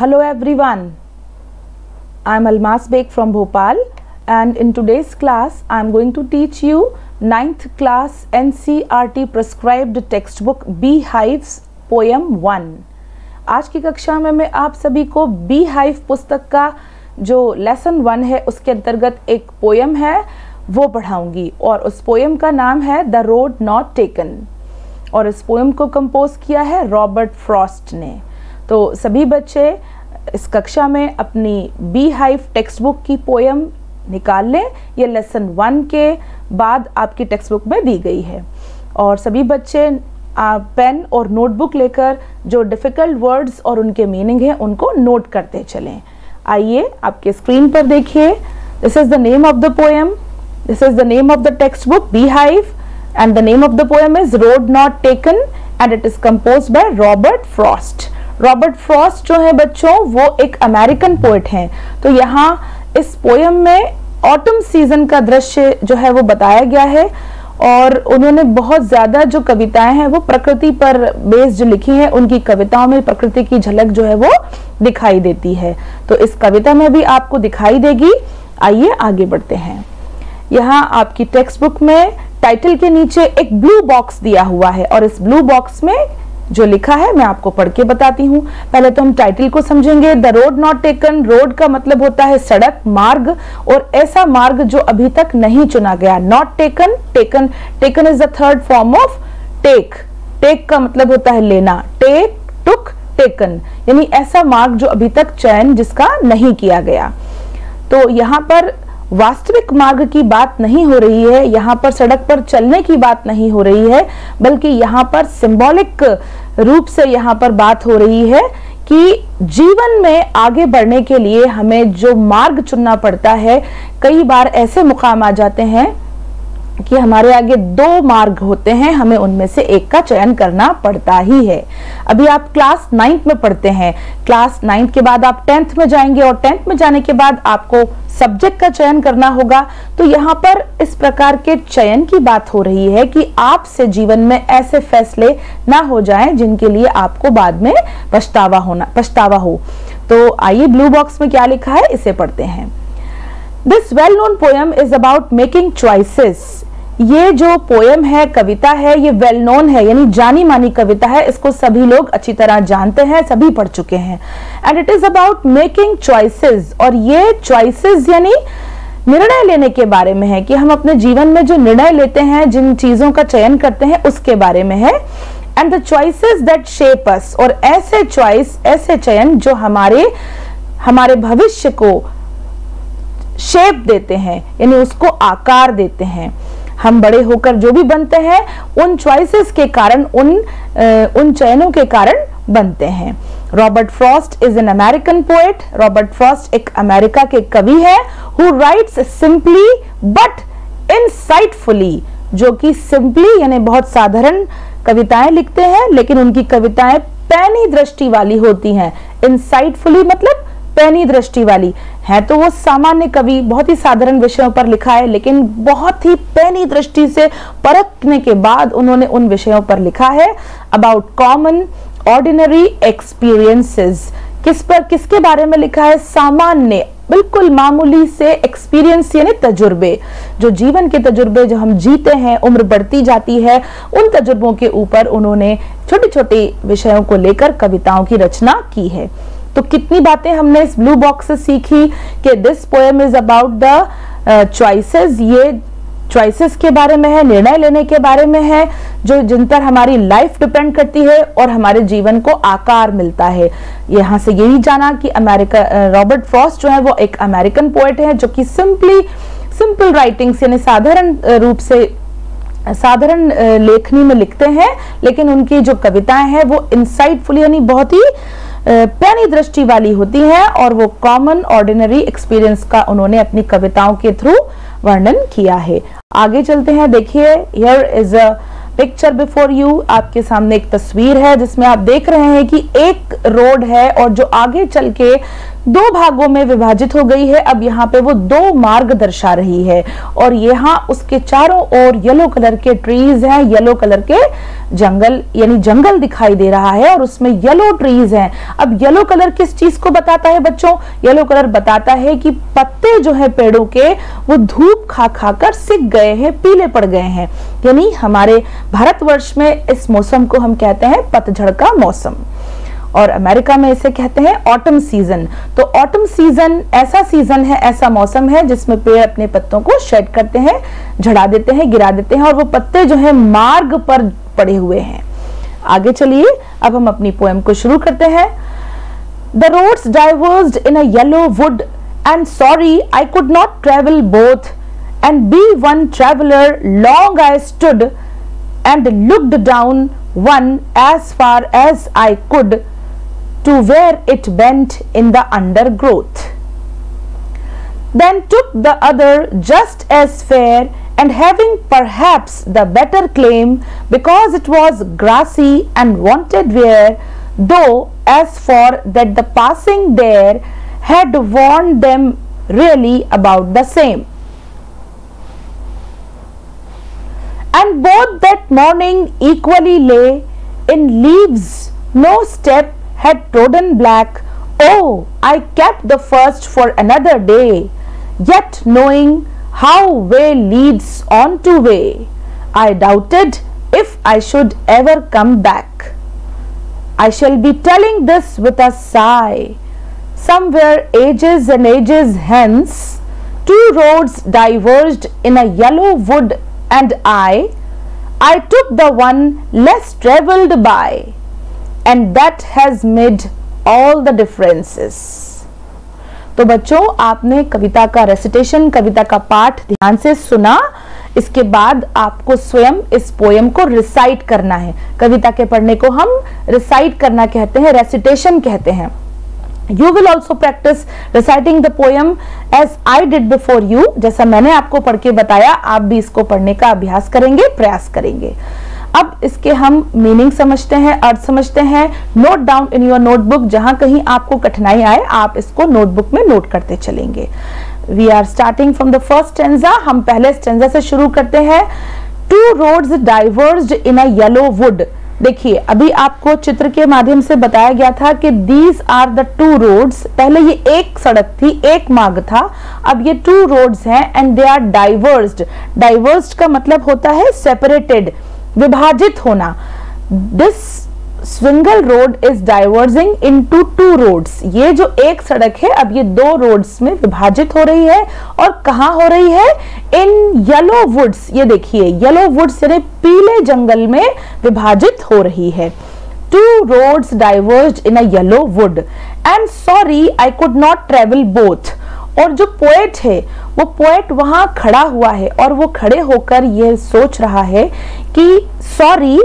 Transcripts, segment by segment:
Hello everyone, I am Almas Beg from Bhopal and in today's class I am going to teach you 9th class NCERT prescribed textbook Beehives poem 1। आज की कक्षा में मैं आप सभी को Beehive पुस्तक का जो लेसन 1 है उसके अंतर्गत एक पोयम है वो पढ़ाऊंगी और उस पोयम का नाम है द रोड नॉट टेकन और इस पोयम को कंपोज किया है रॉबर्ट फ्रॉस्ट ने। तो सभी बच्चे इस कक्षा में अपनी Beehive टेक्स्ट बुक की पोयम निकाल लें। ये लेसन 1 के बाद आपकी टेक्स्ट बुक में दी गई है और सभी बच्चे पेन और नोटबुक लेकर जो डिफ़िकल्ट वर्ड्स और उनके मीनिंग है उनको नोट करते चलें। आइए आपके स्क्रीन पर देखिए। This is the name of the poem, this is the name of the text book Beehive and the name of the poem is Road Not Taken and it is composed by Robert Frost। Robert Frost जो है बच्चों वो एक American poet हैं। तो यहाँ इस poem में ऑटम सीजन का दृश्य जो है वो बताया गया है और उन्होंने बहुत ज़्यादा जो कविताएं हैं वो प्रकृति पर बेस्ड लिखी हैं। उनकी कविताओं में प्रकृति की झलक जो है वो दिखाई देती है, तो इस कविता में भी आपको दिखाई देगी। आइए आगे बढ़ते हैं। यहाँ आपकी टेक्स्ट बुक में टाइटल के नीचे एक ब्लू बॉक्स दिया हुआ है और इस ब्लू बॉक्स में जो लिखा है मैं आपको पढ़ के बताती हूँ। पहले तो हम टाइटल को समझेंगे। The road not taken, road का मतलब होता है सड़क, मार्ग, और ऐसा मार्ग जो अभी तक नहीं चुना गया। Not taken, taken, taken is the third form of take. Take का मतलब होता है लेना, टेक, टुक, टेकन, यानी ऐसा मार्ग जो अभी तक चयन जिसका नहीं किया गया। तो यहाँ पर वास्तविक मार्ग की बात नहीं हो रही है, यहाँ पर सड़क पर चलने की बात नहीं हो रही है, बल्कि यहाँ पर सिंबॉलिक रूप से यहाँ पर बात हो रही है कि जीवन में आगे बढ़ने के लिए हमें जो मार्ग चुनना पड़ता है, कई बार ऐसे मुकाम आ जाते हैं कि हमारे आगे 2 मार्ग होते हैं, हमें उनमें से एक का चयन करना पड़ता ही है। अभी आप क्लास 9th में पढ़ते हैं, क्लास 9th के बाद आप 10th में जाएंगे और 10th में जाने के बाद आपको सब्जेक्ट का चयन करना होगा। तो यहाँ पर इस प्रकार के चयन की बात हो रही है कि आपसे जीवन में ऐसे फैसले ना हो जाएं जिनके लिए आपको बाद में पछतावा हो। तो आइए ब्लू बॉक्स में क्या लिखा है इसे पढ़ते हैं। This well known poem is about making choices. ये जो पोएम है, कविता है, ये वेल नोन है, यानी जानी मानी कविता है। इसको सभी लोग अच्छी तरह जानते हैं, सभी पढ़ चुके हैं। And it is about making choices, और ये चॉइसेस यानी निर्णय लेने के बारे में है कि हम अपने जीवन में जो निर्णय लेते हैं, जिन चीजों का चयन करते हैं, उसके बारे में है। And the choices that shape us, और ऐसे चॉइस, ऐसे चयन जो हमारे भविष्य को शेप देते हैं, यानी उसको आकार देते हैं। हम बड़े होकर जो भी बनते हैं उन चॉइसेस के कारण, उन चयनों के कारण बनते हैं। Robert Frost is an American poet. Robert Frost एक अमेरिका के कवि है। Who rights simply but insightfully, जो कि सिंपली यानी बहुत साधारण कविताएं लिखते हैं, लेकिन उनकी कविताएं पैनी दृष्टि वाली होती हैं। इनसाइटफुली मतलब पैनी दृष्टि वाली है। तो वो सामान्य कवि, बहुत ही साधारण विषयों पर लिखा है, लेकिन बहुत ही पैनी दृष्टि से परखने के बाद उन्होंने उन विषयों पर लिखा है। अबाउट कॉमन ऑर्डिनरी एक्सपीरियंसेस, किसके बारे में लिखा है? सामान्य, बिल्कुल मामूली से एक्सपीरियंस यानी तजुर्बे, जो जीवन के तजुर्बे जो हम जीते हैं, उम्र बढ़ती जाती है, उन तजुर्बों के ऊपर उन्होंने छोटे छोटे विषयों को लेकर कविताओं की रचना की है। तो कितनी बातें हमने इस ब्लू बॉक्स से सीखी कि this poem is about the choices. ये चॉइसेस के बारे में है, निर्णय लेने के बारे में है, जिन पर हमारी लाइफ डिपेंड करती है और हमारे जीवन को आकार मिलता है। यहाँ से यही जाना कि रॉबर्ट फ्रॉस्ट जो है वो एक अमेरिकन पोएट है, जो कि सिंपल राइटिंग्स यानी साधारण रूप से साधारण लेखनी में लिखते हैं, लेकिन उनकी जो कविताएं हैं वो इनसाइटफुल यानी बहुत ही पैनी दृष्टि वाली होती है और वो कॉमन ऑर्डिनरी एक्सपीरियंस का उन्होंने अपनी कविताओं के थ्रू वर्णन किया है। आगे चलते हैं। देखिए, here is a picture before you. आपके सामने एक तस्वीर है जिसमें आप देख रहे हैं कि एक रोड है और जो आगे चल के दो भागों में विभाजित हो गई है। अब यहाँ पे वो दो मार्ग दर्शा रही है और यहाँ उसके चारों ओर येलो कलर के ट्रीज हैं, येलो कलर के जंगल यानी जंगल दिखाई दे रहा है और उसमें येलो ट्रीज हैं। अब येलो कलर किस चीज को बताता है बच्चों? येलो कलर बताता है कि पत्ते जो है पेड़ों के वो धूप खा खा कर सिक गए हैं, पीले पड़ गए हैं। यानी हमारे भारतवर्ष में इस मौसम को हम कहते हैं पतझड़ का मौसम और अमेरिका में इसे कहते हैं ऑटम सीजन। तो ऑटम सीजन ऐसा सीजन है, ऐसा मौसम है जिसमें पेड़ अपने पत्तों को शेड करते हैं, झड़ा देते हैं, गिरा देते हैं और वो पत्ते जो है मार्ग पर पड़े हुए हैं। आगे चलिए अब हम अपनी पोएम को शुरू करते हैं। The roads diverged in a yellow wood and sorry I could not travel both and be one traveller long I stood and looked down one as far as I could to where it bent in the undergrowth. Then took the other just as fair and having perhaps the better claim because it was grassy and wanted wear, though as for that the passing there had warned them really about the same. And both that morning equally lay in leaves, no step had trodden black. Oh, I kept the first for another day, yet knowing how way leads on to way, I doubted if I should ever come back. I shall be telling this with a sigh. Somewhere ages and ages hence, two roads diverged in a yellow wood and I took the one less travelled by, and that has made all the differences. तो बच्चों आपने कविता का recitation, कविता का पाठ ध्यान से सुना। इसके बाद आपको स्वयं इस पोएम को रिसाइट करना है। कविता के पढ़ने को हम रिसाइट करना कहते हैं, रेसिटेशन कहते हैं। You will also practice reciting the poem as I did before you. जैसा मैंने आपको पढ़ के बताया, आप भी इसको पढ़ने का अभ्यास करेंगे, प्रयास करेंगे। अब इसके हम मीनिंग समझते हैं, अर्थ समझते हैं। Note down in your notebook, जहां कहीं आपको कठिनाई आए आप इसको नोटबुक में नोट करते चलेंगे। We are starting from the first stanza. हम पहले स्टैंजा से शुरू करते हैं। Two roads diverged in a yellow wood. देखिए अभी आपको चित्र के माध्यम से बताया गया था कि these are the two roads. पहले ये एक सड़क थी, एक मार्ग था, अब ये टू रोड्स हैं and they are diverged. Diverged का मतलब होता है सेपरेटेड, विभाजित होना। This single road is diverging into two roads. ये जो एक सड़क है अब ये दो रोड्स में विभाजित हो रही है और कहाँ हो रही है? In yellow woods. ये देखिए येलो वुड्स यानी पीले जंगल में विभाजित हो रही है। Two roads diverged in a yellow wood and sorry I could not travel both. और जो पोएट है वो पोएट वहां खड़ा हुआ है और वो खड़े होकर ये सोच रहा है कि सॉरी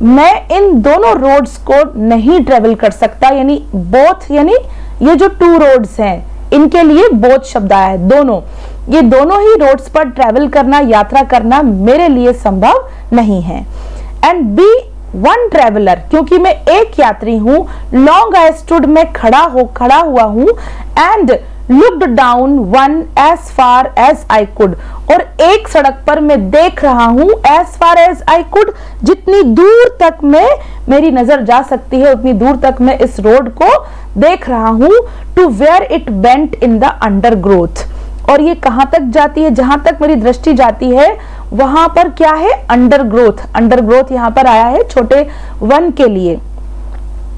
मैं इन दोनों रोड्स को नहीं ट्रेवल कर सकता। यानी बोथ यानी ये जो टू रोड्स हैं इनके लिए बोथ शब्द आया है, दोनों। ये दोनों ही रोड्स पर ट्रेवल करना, यात्रा करना मेरे लिए संभव नहीं है। एंड बी वन ट्रेवलर, क्योंकि मैं एक यात्री हूं। लॉन्ग आई स्टूड, मैं खड़ा हुआ हूं। And looked down one as far as I could, और एक सड़क पर मैं देख रहा हूं as far as I could, जितनी दूर तक मैं मेरी नजर जा सकती है उतनी दूर तक मैं इस रोड को देख रहा हूं। To where it bent in the undergrowth, और ये कहां तक जाती है? जहां तक मेरी दृष्टि जाती है वहां पर क्या है? अंडरग्रोथ। अंडरग्रोथ यहां पर आया है छोटे वन के लिए।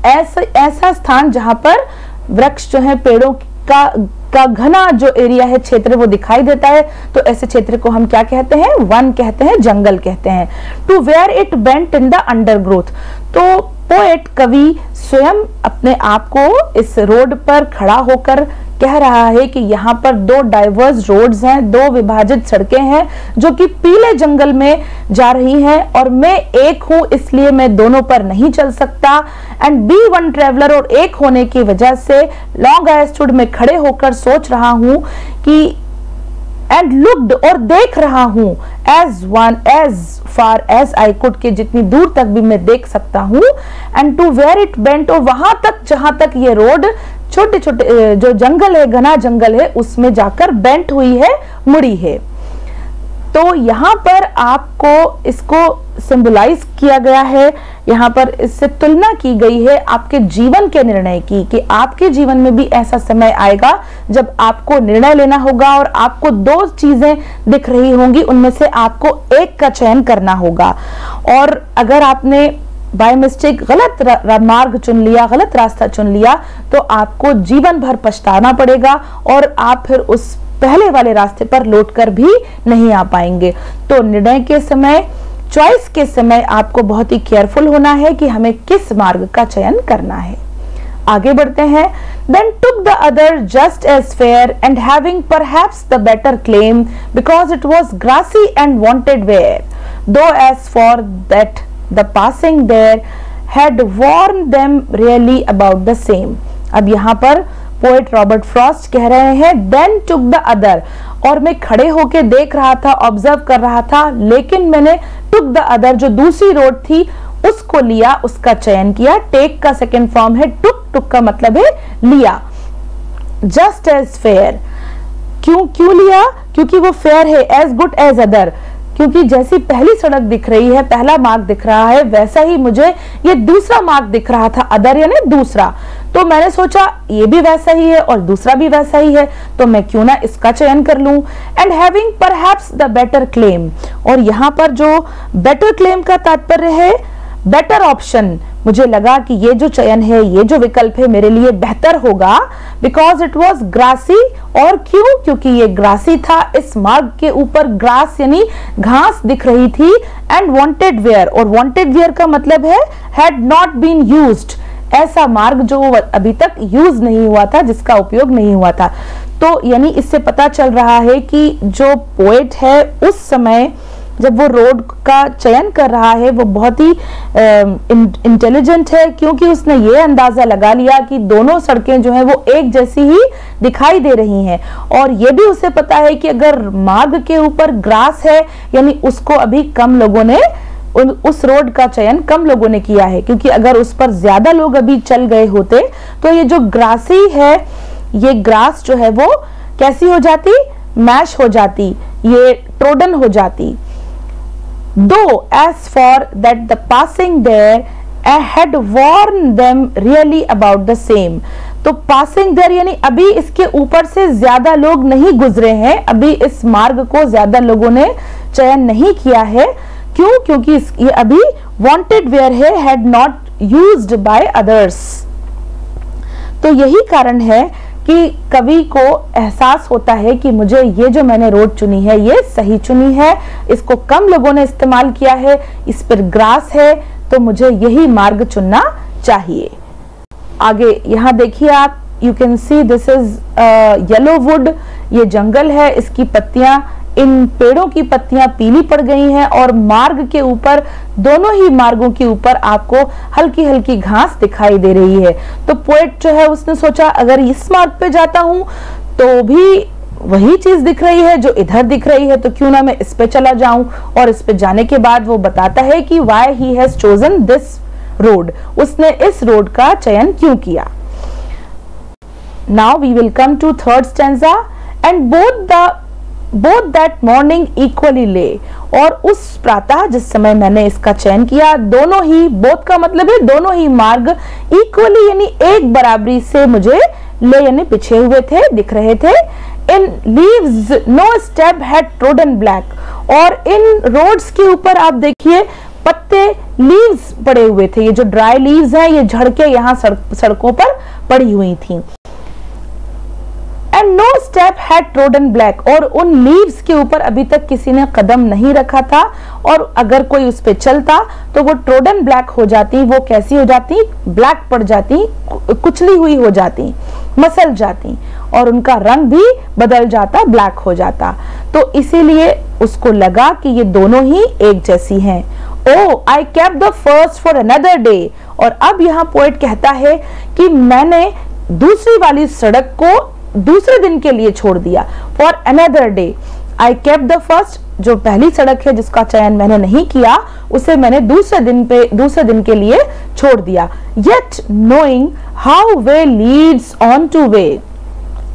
ऐसा स्थान जहां पर वृक्ष जो है, पेड़ों का घना जो एरिया है, क्षेत्र वो दिखाई देता है, तो ऐसे क्षेत्र को हम क्या कहते हैं? वन कहते हैं, जंगल कहते हैं। To where it bent in the undergrowth, तो पोएट कवि स्वयं अपने आप को इस रोड पर खड़ा होकर कह रहा है कि यहाँ पर दो डाइवर्स रोड्स हैं, दो विभाजित सड़कें हैं जो कि पीले जंगल में जा रही हैं, और मैं एक हूं इसलिए मैं दोनों पर नहीं चल सकता। एंड बी वन ट्रेवलर, और एक होने की वजह से लॉन्ग आई स्टूड में खड़े होकर सोच रहा हूं कि एंड लुक्ड, और देख रहा हूं as far as I could, के जितनी दूर तक भी मैं देख सकता हूं। And to where it bent, और वहां तक जहां तक ये रोड छोटे छोटे जो जंगल है, घना जंगल है, उसमें जाकर बेंट हुई है, मुड़ी है। तो यहाँ पर आपको इसको सिंबलाइज किया गया है, यहाँ पर इससे तुलना की गई है आपके जीवन के निर्णय की, कि आपके जीवन में भी ऐसा समय आएगा जब आपको निर्णय लेना होगा और आपको दो चीजें दिख रही होंगी, उनमें से आपको एक का चयन करना होगा। और अगर आपने बाय मिस्टेक गलत मार्ग चुन लिया, गलत रास्ता चुन लिया, तो आपको जीवन भर पछताना पड़ेगा और आप फिर उस पहले वाले रास्ते पर लौटकर भी नहीं आ पाएंगे। तो निर्णय के समय, चॉइस के समय आपको बहुत ही केयरफुल होना है कि हमें किस मार्ग का चयन करना है। आगे बढ़ते हैं। Then took the other just as fair and having perhaps the better claim because it was grassy and wanted wear, though as for that the passing there had warned them really about the same। अब यहाँ पर poet Robert Frost कह रहे हैं then took the other, और मैं खड़े होके देख रहा था, ऑब्जर्व कर रहा था, लेकिन मैंने टुक द अदर, जो दूसरी रोड थी उसको लिया, उसका चयन किया। टेक का सेकेंड फॉर्म है टुक, टुक का मतलब है लिया। जस्ट एज फेयर, क्यों लिया? क्योंकि वो फेयर है, एज गुड एज अदर, क्योंकि जैसी पहली सड़क दिख रही है, पहला मार्ग दिख रहा है, वैसा ही मुझे ये दूसरा मार्ग दिख रहा था, अदर यानी दूसरा। तो मैंने सोचा ये भी वैसा ही है और दूसरा भी वैसा ही है, तो मैं क्यों ना इसका चयन कर लूं। And having perhaps the better claim, और यहाँ पर जो बेटर क्लेम का तात्पर्य है बेटर ऑप्शन, मुझे लगा कि ये जो चयन है, ये जो विकल्प है मेरे लिए बेहतर होगा। बिकॉज इट वॉज ग्रासी, और क्यों? क्योंकि ये ग्रासी था, इस मार्ग के ऊपर ग्रास यानी घास दिख रही थी। एंड वांटेड वेयर, और वांटेड वेयर का मतलब है हैड नॉट बीन यूज्ड, ऐसा मार्ग जो अभी तक यूज नहीं हुआ था, जिसका उपयोग नहीं हुआ था। तो यानी इससे पता चल रहा है कि जो पोएट है उस समय जब वो रोड का चयन कर रहा है वो बहुत ही इंटेलिजेंट है, क्योंकि उसने ये अंदाजा लगा लिया कि दोनों सड़कें जो हैं वो एक जैसी ही दिखाई दे रही हैं। और ये भी उसे पता है कि अगर मार्ग के ऊपर ग्रास है यानी उसको अभी कम लोगों ने, उस रोड का चयन कम लोगों ने किया है, क्योंकि अगर उस पर ज्यादा लोग अभी चल गए होते तो ये जो ग्रासी है, ये ग्रास जो है वो कैसी हो जाती? मैश हो जाती, ये ट्रोडन हो जाती। Though as for that the passing there had warned them really about the same, तो passing there यानी अभी इसके ऊपर से ज्यादा लोग नहीं गुजरे हैं, अभी इस मार्ग को ज्यादा लोगों ने चयन नहीं किया है। क्यों? क्योंकि ये अभी wanted where है, had not used by others। तो यही कारण है कि कवि को एहसास होता है कि मुझे ये जो मैंने रोड चुनी है ये सही चुनी है, इसको कम लोगों ने इस्तेमाल किया है, इस पर ग्रास है, तो मुझे यही मार्ग चुनना चाहिए। आगे यहाँ देखिए आप, you can see this is yellow would, ये जंगल है, इसकी पत्तियां, इन पेड़ों की पत्तियां पीली पड़ गई हैं और मार्ग के ऊपर, दोनों ही मार्गों के ऊपर आपको हल्की हल्की घास दिखाई दे रही है। तो पोएट जो है उसने सोचा अगर इस मार्ग पे जाता हूं तो भी वही चीज दिख रही है जो इधर दिख रही है, तो क्यों ना मैं इस पे चला जाऊं। और इस पे जाने के बाद वो बताता है कि why he has chosen this road, उसने इस रोड का चयन क्यों किया। Now we will come to third stanza. And both that morning equally lay, और उस प्रातः जिस समय मैंने इसका चयन किया, दोनों ही, बोथ का मतलब है दोनों ही मार्ग, इक्वली यानी एक बराबरी से मुझे ले यानी पिछे हुए थे, दिख रहे थे। In leaves no step had trodden black, और इन रोड्स के ऊपर आप देखिए पत्ते, लीव्स पड़े हुए थे, ये जो ड्राई लीव्स हैं ये झड़ के यहाँ सड़कों पर पड़ी हुई थी। And no step had trodden black, और उन लीव्स के ऊपर अभी तक किसी ने कदम नहीं रखा था, और अगर कोई उस पे चलता तो वो ट्रोडन ब्लैक हो जाती, वो कैसी हो जाती? ब्लैक पड़ जाती, कुचली हुई हो जाती, मसल जाती, और उनका रंग भी बदल जाता, ब्लैक हो जाता। तो इसीलिए उसको लगा कि ये दोनों ही एक जैसी हैं। Oh I kept the first for another day, और अब यहाँ पोएट कहता है कि मैंने दूसरी वाली सड़क को दूसरे दिन के लिए छोड़ दिया। For another day, I kept the first, जो पहली सड़क है जिसका चयन मैंने नहीं किया, उसे मैंने दूसरे दिन के लिए छोड़ दिया। Yet knowing how way Leeds on two way,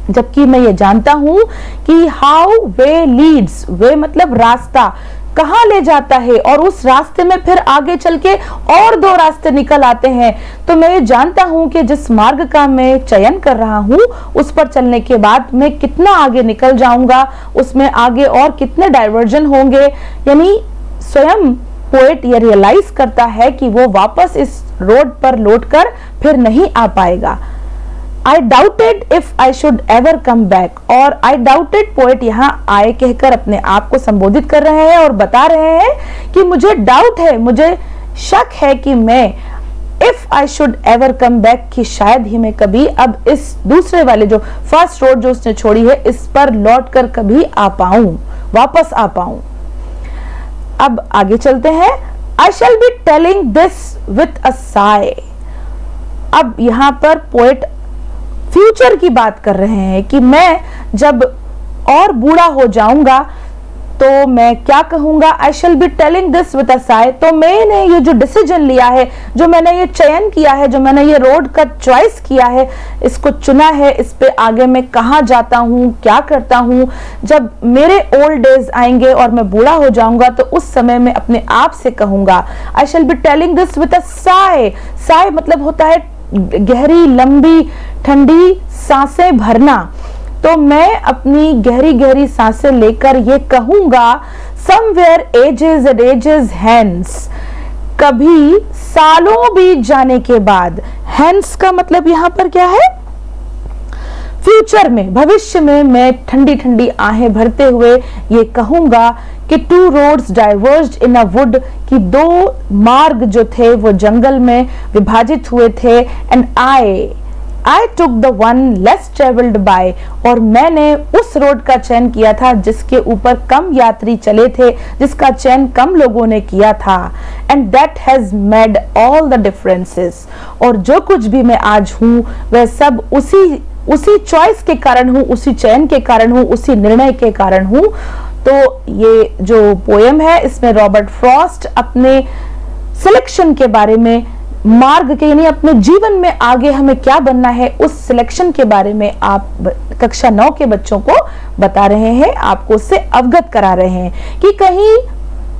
जबकि मैं ये जानता हूं कि हाउ वे लीड्स, वे मतलब रास्ता, कहां ले जाता है, और उस रास्ते में फिर आगे चल के और दो रास्ते निकल आते हैं। तो मैं ये जानता हूं कि जिस मार्ग का मैं चयन कर रहा हूं उस पर चलने के बाद मैं कितना आगे निकल जाऊंगा, उसमें आगे और कितने डाइवर्जन होंगे। यानी स्वयं पोएट ये रियलाइज करता है कि वो वापस इस रोड पर लौटकर फिर नहीं आ पाएगा। I doubted if I should ever come back, और I doubted पोएट यहाँ आए कहकर अपने आप को संबोधित कर रहे हैं और बता रहे हैं कि मुझे डाउट है, मुझे शक है कि मैं if I should ever come back, कि शायद ही मैं कभी अब इस दूसरे वाले जो फर्स्ट रोड जो उसने छोड़ी है इस पर लौट कर कभी आ पाऊं, वापस आ पाऊं। अब आगे चलते हैं। I shall be telling this with a sigh। अब यहाँ पर पोएट फ्यूचर की बात कर रहे हैं कि मैं जब और बूढ़ा हो जाऊंगा तो मैं क्या कहूंगा। I shall be telling this with a sigh, तो मैंने ये जो डिसीजन लिया है, जो मैंने ये चयन किया है, जो मैंने ये रोड का चॉइस किया है, इसको चुना है, इस पे आगे मैं कहाँ जाता हूँ, क्या करता हूँ, जब मेरे ओल्ड डेज आएंगे और मैं बूढ़ा हो जाऊंगा तो उस समय मैं अपने आप से कहूंगा। I shall be telling this with a sigh. Sigh मतलब होता है गहरी लंबी ठंडी सांसें भरना। तो मैं अपनी गहरी गहरी सांसें लेकर ये कहूंगा, somewhere ages and ages hence, कभी सालों बीत जाने के बाद। हेंस का मतलब यहां पर क्या है, फ्यूचर में, भविष्य में मैं ठंडी ठंडी आहें भरते हुए ये कहूंगा कि two roads diverged in a wood, कि दो मार्ग जो थे वो जंगल में विभाजित हुए थे। And I took the one less travelled bye, और मैंने उस रोड का चयन किया था जिसके ऊपर कम यात्री चले थे, जिसका चयन कम लोगों ने किया था। And that has made all the differences, और जो कुछ भी मैं आज हूं वह सब उसी चॉइस के कारण हूं, उसी चयन के कारण हूं, उसी निर्णय के कारण हूं। तो ये जो पोएम है इसमें रॉबर्ट फ्रॉस्ट अपने सिलेक्शन के बारे में, मार्ग के यानी अपने जीवन में आगे हमें क्या बनना है उस सिलेक्शन के बारे में आप कक्षा 9 के बच्चों को बता रहे हैं, आपको उससे अवगत करा रहे हैं कि कहीं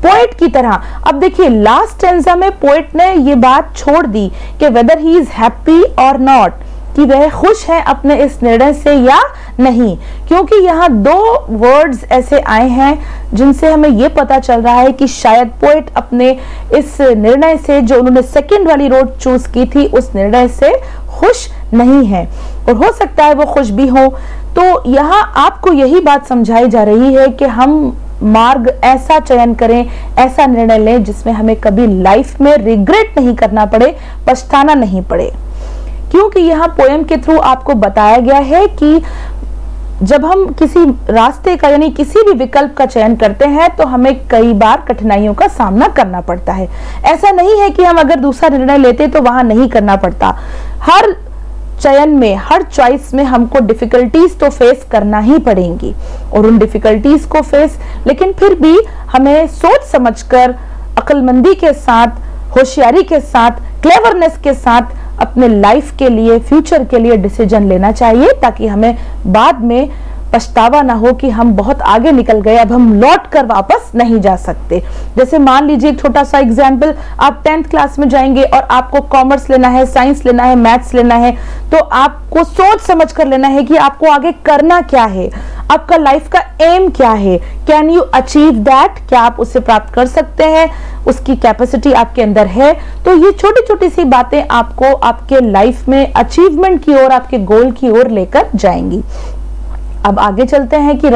पोएट की तरह। अब देखिए लास्ट स्टेंजा में पोएट ने ये बात छोड़ दी कि वेदर ही इज हैप्पी और नॉट, कि वह खुश है अपने इस निर्णय से या नहीं, क्योंकि यहाँ दो वर्ड्स ऐसे आए हैं जिनसे हमें यह पता चल रहा है कि शायद पोएट अपने इस निर्णय से, जो उन्होंने सेकंड वाली रोड चूज की थी, उस निर्णय से खुश नहीं है, और हो सकता है वो खुश भी हो। तो यहाँ आपको यही बात समझाई जा रही है कि हम मार्ग ऐसा चयन करें, ऐसा निर्णय लें जिसमें हमें कभी लाइफ में रिग्रेट नहीं करना पड़े, पछताना नहीं पड़े। क्योंकि यहाँ पोएम के थ्रू आपको बताया गया है कि जब हम किसी रास्ते का यानी किसी भी विकल्प का चयन करते हैं तो हमें कई बार कठिनाइयों का सामना करना पड़ता है। ऐसा नहीं है कि हम अगर दूसरा निर्णय लेते तो वहां नहीं करना पड़ता। हर चयन में, हर चॉइस में हमको डिफिकल्टीज तो फेस करना ही पड़ेंगी, और उन डिफिकल्टीज को फेस, लेकिन फिर भी हमें सोच समझकर, अक्लमंदी के साथ, होशियारी के साथ, क्लेवरनेस के साथ अपने लाइफ के लिए, फ्यूचर के लिए डिसीजन लेना चाहिए, ताकि हमें बाद में पछतावा ना हो कि हम बहुत आगे निकल गए, अब हम लौट कर वापस नहीं जा सकते। जैसे मान लीजिए एक छोटा सा एग्जाम्पल, आप 10th क्लास में जाएंगे और आपको कॉमर्स लेना है, साइंस लेना है, मैथ्स लेना है, तो आपको सोच समझ कर लेना है कि आपको आगे करना क्या है, आपका लाइफ का एम क्या है, कैन यू अचीव दैट, क्या आप उसे प्राप्त कर सकते हैं, उसकी कैपेसिटी आपके अंदर है। तो ये छोटी छोटी सी बातें आपको आपके लाइफ में अचीवमेंट की ओर, आपके गोल की ओर लेकर जाएंगी। अब आगे चलते हैं कि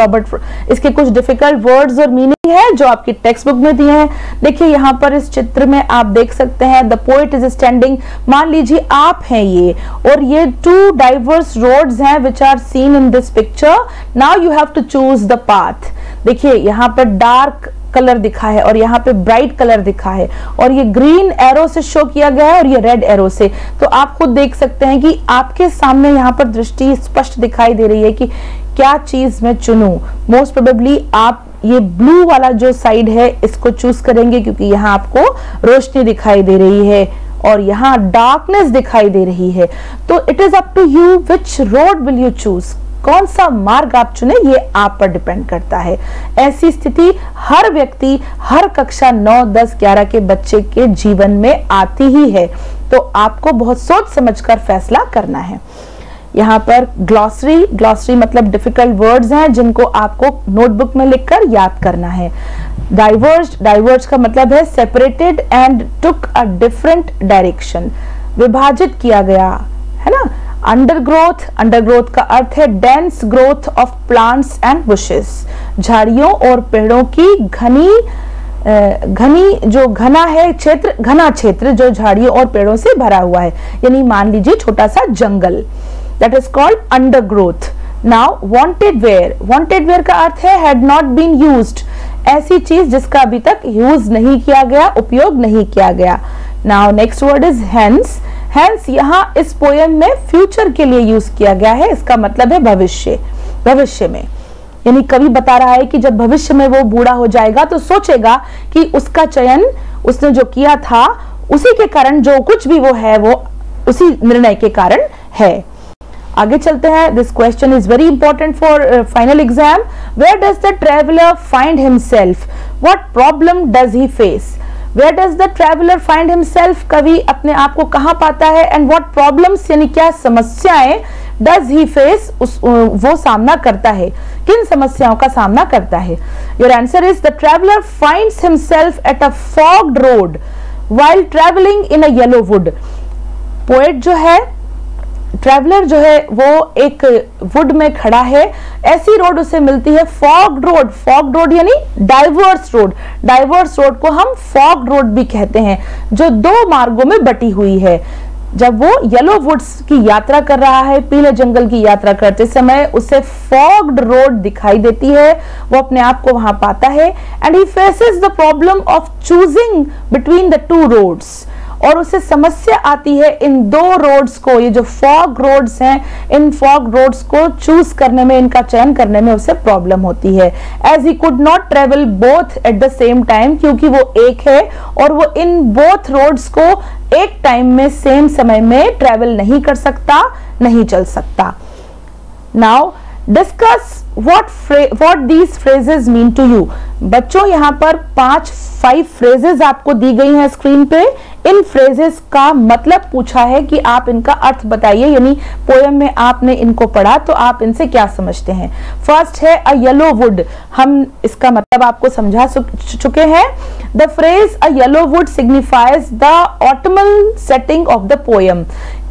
इसके कुछ डिफिकल्ट वर्ड्स और मीनिंग है जो आपकी टेक्स्ट बुक में दिए हैं। देखिए यहाँ पर इस चित्र में आप देख सकते हैं, द पोएट इज स्टैंडिंग, मान लीजिए आप हैं ये, और ये टू डाइवर्स रोड्स हैं which are seen in this picture. Now you have to choose the path. देखिए यहाँ पर डार्क कलर दिखा है और यहाँ पे ब्राइट कलर दिखा है, और ये ग्रीन एरो से शो किया गया है और ये रेड एरो से। तो आप खुद देख सकते हैं कि आपके सामने यहाँ पर दृष्टि स्पष्ट दिखाई दे रही है कि क्या चीज मैं चुनूं। मोस्ट प्रोबेबली आप ये ब्लू वाला जो साइड है इसको चूज करेंगे, क्योंकि यहाँ आपको रोशनी दिखाई दे रही है और यहाँ डार्कनेस दिखाई दे रही है। तो it is up to you which road will you choose, कौन सा मार्ग आप चुने ये आप पर डिपेंड करता है। ऐसी स्थिति हर व्यक्ति, हर कक्षा 9, 10, 11 के बच्चे के जीवन में आती ही है, तो आपको बहुत सोच समझकर फैसला करना है। यहाँ पर ग्लॉसरी मतलब डिफिकल्ट वर्ड्स हैं जिनको आपको नोटबुक में लिखकर याद करना है। डाइवर्ज का मतलब है separated and took a different direction, विभाजित किया गया, है ना। अंडरग्रोथ का अर्थ है dense growth of plants and bushes, झाड़ियों और पेड़ों की घना क्षेत्र जो झाड़ियों और पेड़ों से भरा हुआ है, यानी मान लीजिए छोटा सा जंगल, that is called undergrowth. Now wanted wear का अर्थ है हैड नॉट बीन यूज्ड, ऐसी चीज जिसका अभी तक यूज नहीं किया गया, उपयोग नहीं किया गया। Now next word is hence यहाँ इस पोयम में फ्यूचर के लिए यूज किया गया है, इसका मतलब है भविष्य में, यानी कवि बता रहा है कि जब भविष्य में वो बूढ़ा हो जाएगा तो सोचेगा कि उसका चयन उसने जो किया था उसी के कारण, जो कुछ भी वो है वो उसी निर्णय के कारण है। आगे चलते हैं। This question is very important for final exam. Where does the traveller find himself, what problem does he face. Where does the traveler find himself, कवि अपने आप को कहाँ पाता है, and what problems यानी क्या समस्याएं does he face, वो सामना करता है, किन समस्याओं का सामना करता है। Your answer is the traveler finds himself at a fogged road while traveling in a yellow wood। Poet जो है, ट्रैवलर जो है वो एक वुड में खड़ा है, ऐसी रोड उसे मिलती है फॉग्ड रोड यानी डाइवर्स रोड को हम फॉग्ड रोड भी कहते हैं, जो दो मार्गों में बटी हुई है। जब वो येलो वुड्स की यात्रा कर रहा है, पीले जंगल की यात्रा करते समय उसे फॉग्ड रोड दिखाई देती है, वो अपने आप को वहां पाता है, and he faces the problem of choosing between the two roads, और उसे समस्या आती है इन दो रोड्स को, ये जो फॉग रोड्स हैं, इन फॉग रोड्स को चूज करने में, इनका चयन करने में उसे प्रॉब्लम होती है। As he could not travel both at the same time, क्योंकि वो एक है और वो इन बोथ रोड्स को एक टाइम में, सेम समय में ट्रेवल नहीं कर सकता, नहीं चल सकता। Now discuss what these phrases mean to you। बच्चों यहाँ पर 5 फ्रेजेस आपको दी गई हैं स्क्रीन पे। इन फ्रेजेस का मतलब पूछा है कि आप इनका अर्थ बताइए, यानी पोयम में आपने इनको पढ़ा तो आप इनसे क्या समझते हैं। फर्स्ट है अ येलो वुड, हम इसका मतलब आपको समझा चुके हैं। The phrase a yellow wood signifies the autumnal setting of the poem.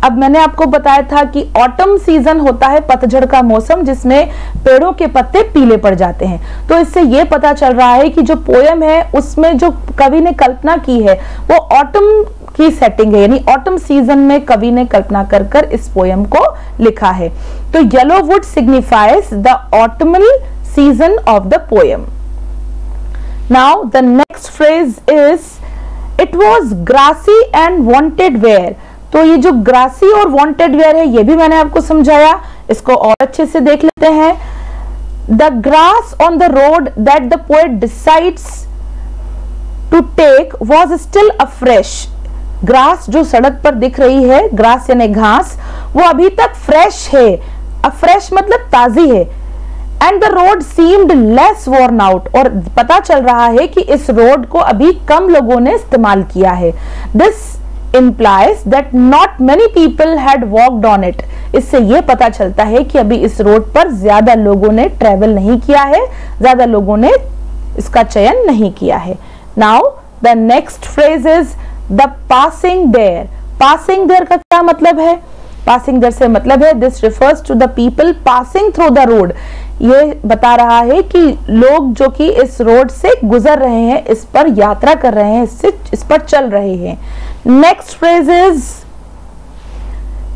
अब मैंने आपको बताया था कि ऑटम सीजन होता है, पतझड़ का मौसम, जिसमें पेड़ों के पत्ते पीले पड़ जाते हैं। तो इससे ये पता चल रहा है कि जो पोयम है उसमें जो कवि ने कल्पना की है वो ऑटम की सेटिंग है, यानी ऑटम सीजन में कवि ने कल्पना कर इस पोयम को लिखा है। तो yellow wood signifies the autumnal season of the poem. Now the next phrase is it was grassy and wanted wear. तो ये जो ग्रासी और वांटेड वेयर है ये भी मैंने आपको समझाया, इसको और अच्छे से देख लेते हैं। The grass on the road that the poet decides to take was still afresh. Grass जो सड़क पर दिख रही है, ग्रास यानी घास, वो अभी तक फ्रेश है। अफ्रेश मतलब ताजी है। And the road seemed less worn out, और पता चल रहा है कि इस रोड को अभी कम लोगों ने इस्तेमाल किया है। This implies that not many people had walked on it। इससे यह पता चलता है कि अभी इस रोड पर ज्यादा लोगों ने ट्रेवल नहीं किया है, ज्यादा लोगों ने इसका चयन नहीं किया है। Now the next phrase is the passing there। passing there का क्या मतलब है? passing there से मतलब है this refers to the people passing through the road। ये बता रहा है कि लोग जो कि इस रोड से गुजर रहे हैं, इस पर यात्रा कर रहे हैं, इस पर चल रहे हैं। Next phrase is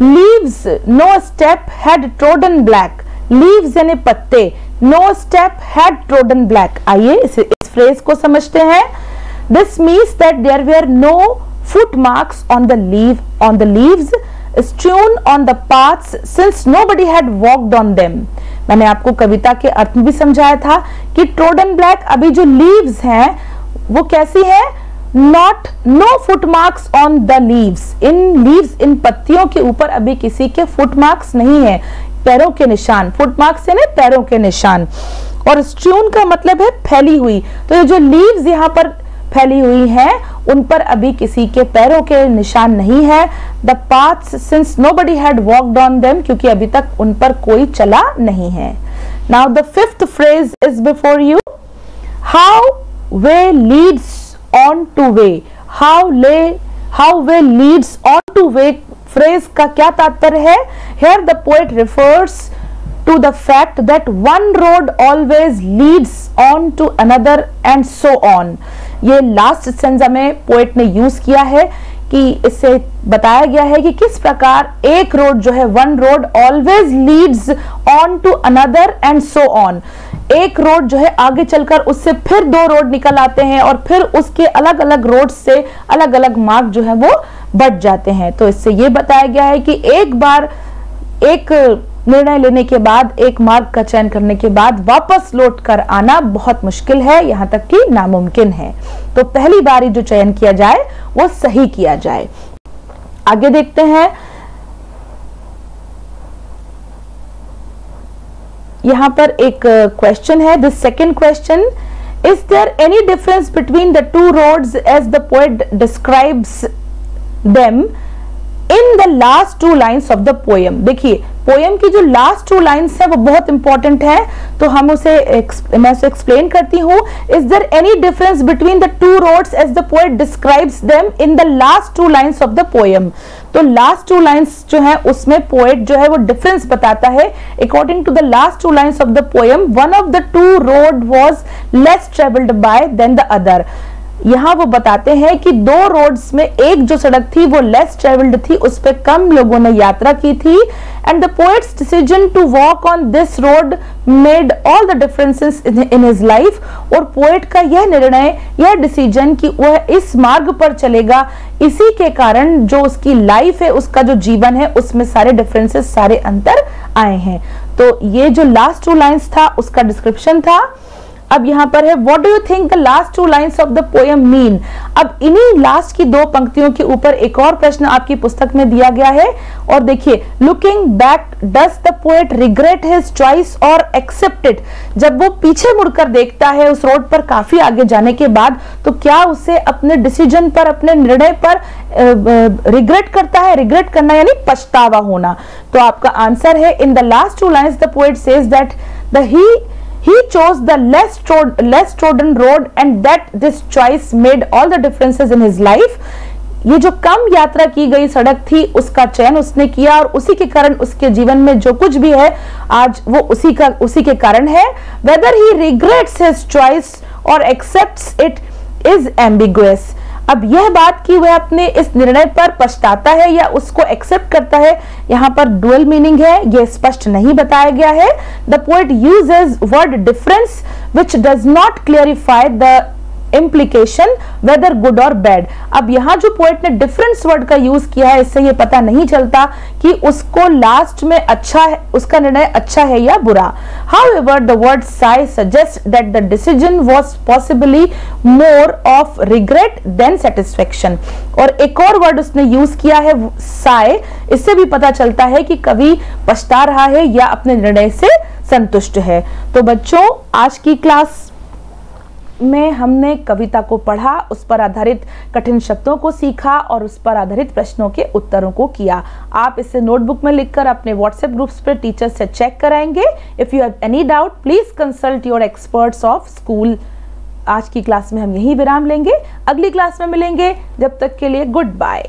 leaves no step had trodden black. Leaves यानी पत्ते, no step had trodden black. आइए इस फ्रेज को समझते हैं। This means that there were no foot marks on the leaves strewn on the paths since nobody had walked on them। मैंने आपको कविता के अर्थ भी समझाया था कि ट्रोडन ब्लैक, अभी जो लीव्स हैं वो कैसी है, not know footmarks on the leaves, in leaves इन पत्तियों के ऊपर अभी किसी के फुटमार्क्स नहीं है, पैरों के निशान, फुटमार्क्स है ना पैरों के निशान। और स्ट्रून का मतलब है फैली हुई, तो ये जो लीव्स यहाँ पर फैली हुई हैं उन पर अभी किसी के पैरों के निशान नहीं है। The paths since nobody had walked on them, क्योंकि अभी तक उन पर कोई चला नहीं है। Now the fifth phrase is before you, how way Leeds on two way, how way Leeds on two way phrase का क्या तात्पर्य है? Here the poet refers to the fact that one road always leads on to another and so on. ये last stanza में poet ने use किया है कि इससे बताया गया है कि किस प्रकार एक रोड जो है, one road always leads on to another and so on, एक रोड जो है आगे चलकर उससे फिर दो रोड निकल आते हैं और फिर उसके अलग अलग रोड से अलग अलग मार्ग जो है वो बढ़ जाते हैं। तो इससे ये बताया गया है कि एक बार एक निर्णय लेने के बाद, एक मार्ग का चयन करने के बाद वापस लौट कर आना बहुत मुश्किल है, यहां तक कि नामुमकिन है। तो पहली बारी जो चयन किया जाए वो सही किया जाए। आगे देखते हैं, यहां पर एक क्वेश्चन है, this second question, is there any difference between the two roads as the poet describes them in the last two lines of the poem. देखिए पोएम की जो लास्ट टू लाइन्स है वो बहुत इंपॉर्टेंट है, तो हम उसे मैं उसे एक्सप्लेन करती हूँ। Is there any difference between the two roads as the poet describes them in the last two lines of the poem. तो लास्ट टू लाइन्स जो है उसमें पोएट जो है वो डिफरेंस बताता है। According to the last two lines of the poem, one of the two road was less travelled by then the other. यहाँ वो बताते हैं कि दो रोड्स में एक जो सड़क थी वो लेस ट्रेवल्ड थी, उस पर कम लोगों ने यात्रा की थी। And the poet's decision to walk on this road made all the differences in his life. और पोएट का यह निर्णय, यह डिसीजन कि वह इस मार्ग पर चलेगा, इसी के कारण जो उसकी लाइफ है, उसका जो जीवन है, उसमें सारे डिफरेंसेस, सारे अंतर आए हैं। तो ये जो लास्ट टू लाइन्स था उसका डिस्क्रिप्शन था। अब यहां पर है, what do you think the last two lines of the poem mean. अब इन्हीं लास्ट की दो पंक्तियों के ऊपर एक और प्रश्न आपकी पुस्तक में दिया गया है, और देखिए, looking back does the poet regret his choice और एक्सेप्ट इट। जब वो पीछे मुड़कर देखता है उस रोड पर काफी आगे जाने के बाद, तो क्या उसे अपने डिसीजन पर, अपने निर्णय पर रिग्रेट करता है? रिग्रेट करना यानी पछतावा होना। तो आपका आंसर है, इन the last two lines the poet says that he chose the less trodden road and that this choice made all the differences in his life. ये जो कम यात्रा की गई सड़क थी उसका चयन उसने किया, और उसी के कारण उसके जीवन में जो कुछ भी है आज वो उसी के कारण है। Whether he regrets his choice or accepts it is ambiguous. अब यह बात कि वह अपने इस निर्णय पर पछताता है या उसको एक्सेप्ट करता है, यहाँ पर डुअल मीनिंग है, यह स्पष्ट नहीं बताया गया है। The poet uses word difference which does not clarify the implication weather good और बैड। अब यहाँ जो पोएट ने डिफरेंस वर्ड का यूज किया है, इससे ये पता नहीं चलता कि उसको लास्ट में अच्छा है, उसका निर्णय अच्छा है या बुरा। However, the word sigh suggests that the decision was possibly more of regret than satisfaction. और एक और वर्ड उसने यूज किया है sigh, इससे भी पता चलता है कि कभी पछता रहा है या अपने निर्णय से संतुष्ट है। तो बच्चों, आज की क्लास में हमने कविता को पढ़ा, उस पर आधारित कठिन शब्दों को सीखा और उस पर आधारित प्रश्नों के उत्तरों को किया। आप इसे नोटबुक में लिखकर अपने व्हाट्सएप ग्रुप्स पर टीचर्स से चेक कराएंगे। If you have any doubt please consult your experts of school. आज की क्लास में हम यही विराम लेंगे, अगली क्लास में मिलेंगे, जब तक के लिए गुड बाय।